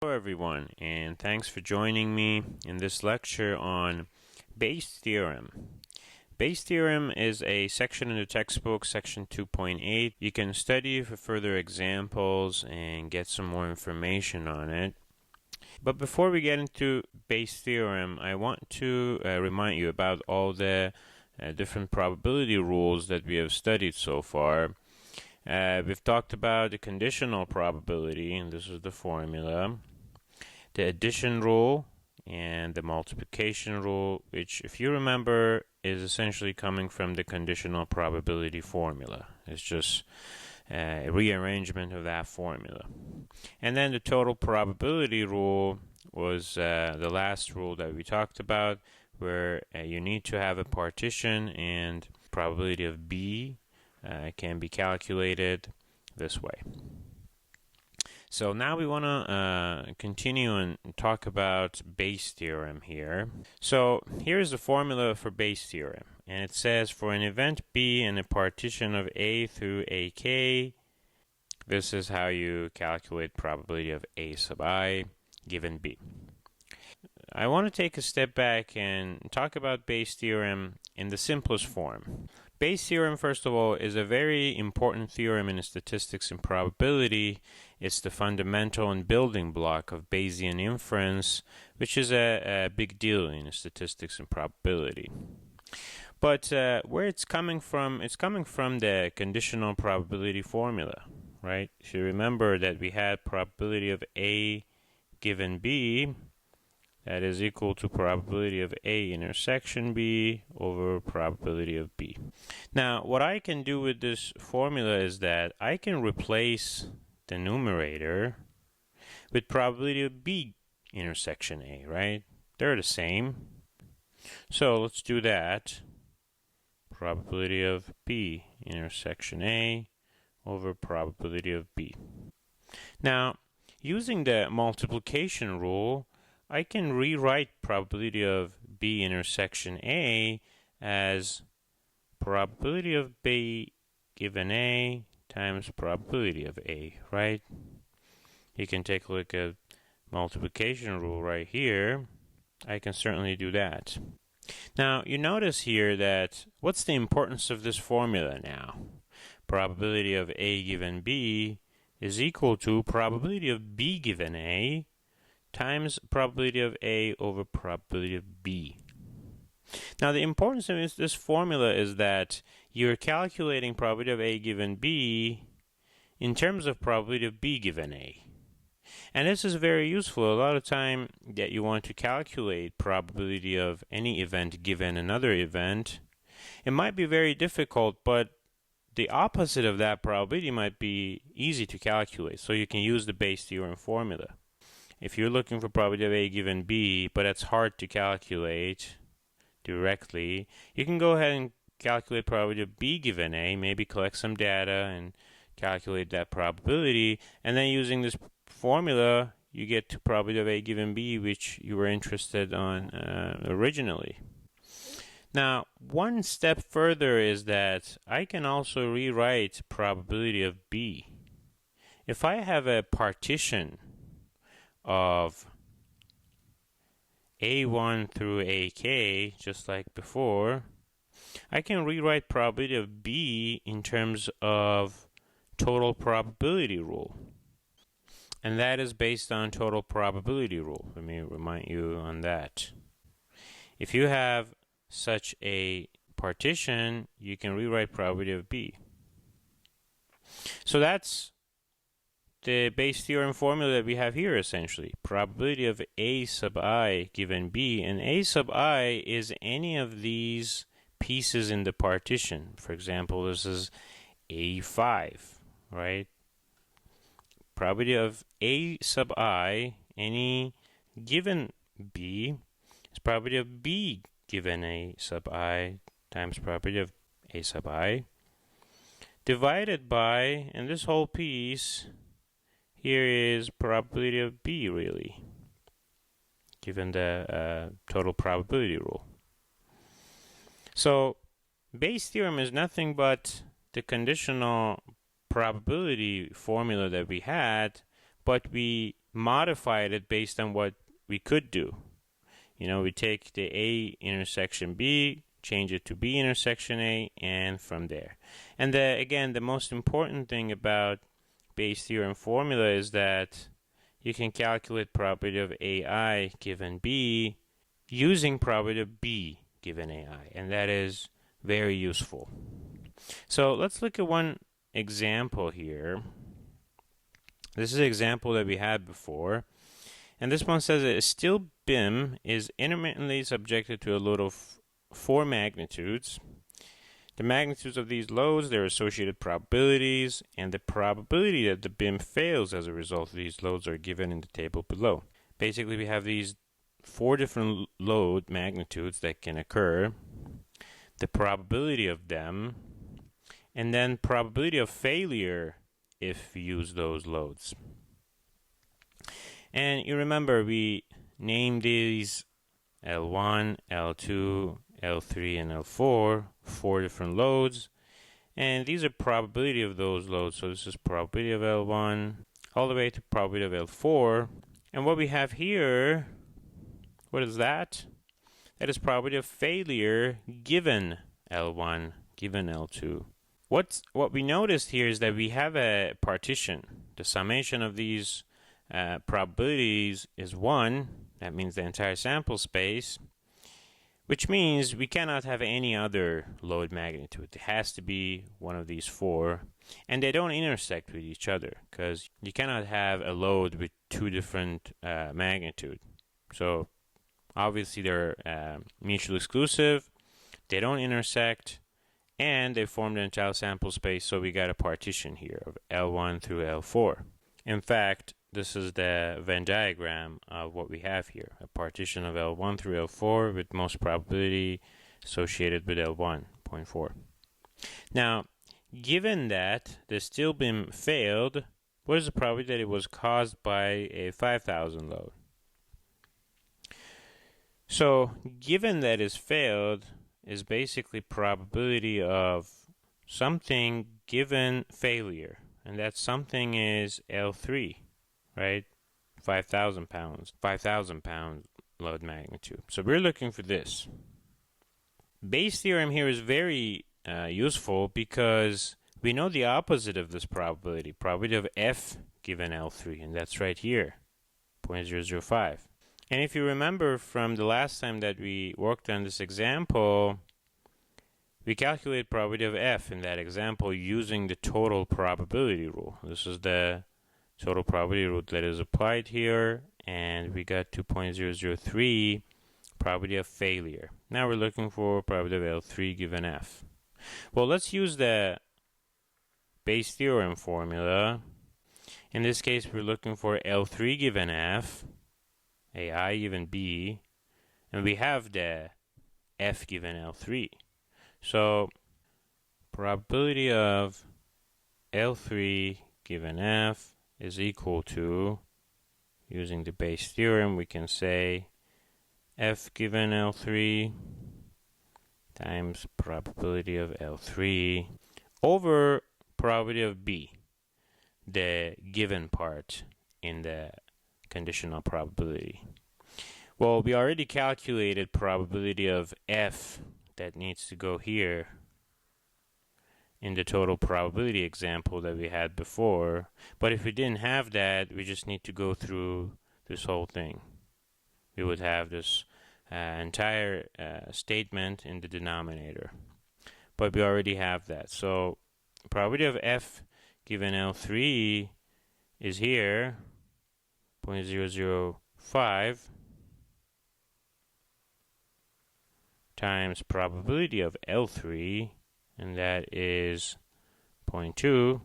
Hello everyone, and thanks for joining me in this lecture on Bayes' theorem. Bayes' theorem is a section in the textbook, section 2.8. You can study for further examples and get some more information on it. But before we get into Bayes' theorem, I want to remind you about all the different probability rules that we have studied so far. We've talked about the conditional probability, and this is the formula, the addition rule, and the multiplication rule, which, if you remember, is essentially coming from the conditional probability formula. It's just a rearrangement of that formula. And then the total probability rule was the last rule that we talked about, where you need to have a partition and probability of B can be calculated this way. So now we want to continue and talk about Bayes' theorem here. So here's the formula for Bayes' theorem, and it says for an event B in a partition of A through AK, this is how you calculate probability of A sub I given B. I want to take a step back and talk about Bayes' theorem in the simplest form. Bayes' theorem, first of all, is a very important theorem in statistics and probability. It's the fundamental and building block of Bayesian inference, which is a big deal in statistics and probability. But where it's coming from the conditional probability formula, right? If you remember that we had probability of A given B, that is equal to probability of A intersection B over probability of B. Now, what I can do with this formula is that I can replace the numerator with probability of B intersection A, right? They're the same. So let's do that. Probability of B intersection A over probability of B. Now, using the multiplication rule, I can rewrite probability of B intersection A as probability of B given A times probability of A, right? You can take a look at multiplication rule right here. I can certainly do that. Now, you notice here that what's the importance of this formula now? Probability of A given B is equal to probability of B given A times probability of A over probability of B. Now, the importance of this formula is that you're calculating probability of A given B in terms of probability of B given A. And this is very useful. A lot of time that you want to calculate probability of any event given another event, it might be very difficult, but the opposite of that probability might be easy to calculate. So you can use the Bayes' theorem formula. If you're looking for probability of A given B, but it's hard to calculate directly, you can go ahead and calculate probability of B given A, maybe collect some data and calculate that probability, and then using this formula, you get to probability of A given B, which you were interested on originally. Now, one step further is that I can also rewrite probability of B. If I have a partition of A1 through AK, just like before, I can rewrite probability of B in terms of total probability rule. And that is based on total probability rule. Let me remind you on that. If you have such a partition, you can rewrite probability of B. So that's the Bayes' theorem formula that we have here, essentially. Probability of A sub I given B, and A sub I is any of these pieces in the partition. For example, this is A5, right? Probability of A sub I, any given B, is probability of B given A sub I times probability of A sub I, divided by, and this whole piece here is probability of B, really, given the total probability rule. So Bayes' theorem is nothing but the conditional probability formula that we had, but we modified it based on what we could do. We take the A intersection B, change it to B intersection A, and from there. And again, the most important thing about Bayes' theorem formula is that you can calculate probability of AI given B using probability of B given AI, and that is very useful. So let's look at one example here. This is an example that we had before, and this one says that a steel beam is intermittently subjected to a load of 4 magnitudes. The magnitudes of these loads, their associated probabilities, and the probability that the beam fails as a result of these loads are given in the table below. Basically, we have these 4 different load magnitudes that can occur, the probability of them, and then probability of failure if we use those loads. And you remember we named these L1, L2, L3, and L4, 4 different loads, and these are probability of those loads. So this is probability of L1 all the way to probability of L4. And what we have here, what is that? That is probability of failure given L1, given L2. What we noticed here is that we have a partition. The summation of these probabilities is 1. That means the entire sample space, which means we cannot have any other load magnitude. It has to be one of these 4, and they don't intersect with each other because you cannot have a load with 2 different magnitude. So obviously they're mutually exclusive, they don't intersect, and they form the entire sample space, so we got a partition here of L1 through L4. In fact, this is the Venn diagram of what we have here, a partition of L1 through L4 with most probability associated with L1, 0.4. Now, given that the steel beam failed, what is the probability that it was caused by a 5,000 load? So, given that it's failed is basically probability of something given failure, and that something is L3, right? 5,000 pounds, 5,000 pound load magnitude. So we're looking for this. Bayes' theorem here is very useful because we know the opposite of this probability, probability of F given L3, and that's right here, 0.005. And if you remember from the last time that we worked on this example, we calculated probability of F in that example using the total probability rule. This is the total probability rule that is applied here, and we got 2.003 probability of failure. Now we're looking for probability of L3 given F. Well, let's use the Bayes' theorem formula. In this case, we're looking for L3 given F, AI given B, and we have the F given L3. So probability of L3 given F is equal to, using the Bayes' theorem, we can say F given L3 times probability of L3 over probability of B, the given part in the conditional probability. Well, we already calculated probability of F that needs to go here in the total probability example that we had before, but if we didn't have that, we just need to go through this whole thing. We would have this entire statement in the denominator, but we already have that. So probability of F given L3 is here, 0.005 times probability of L3, and that is 0.2,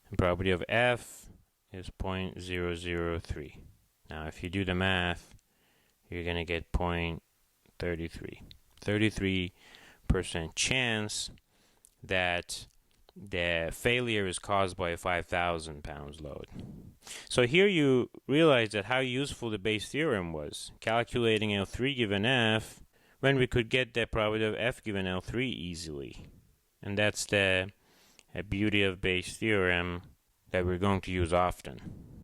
and probability of F is 0.003. Now if you do the math, you're going to get 0.33. 33% chance that the failure is caused by a 5,000 pounds load. So here you realize that how useful the Bayes' theorem was, calculating L3 given F when we could get the probability of F given L3 easily. And that's the a beauty of Bayes' theorem that we're going to use often.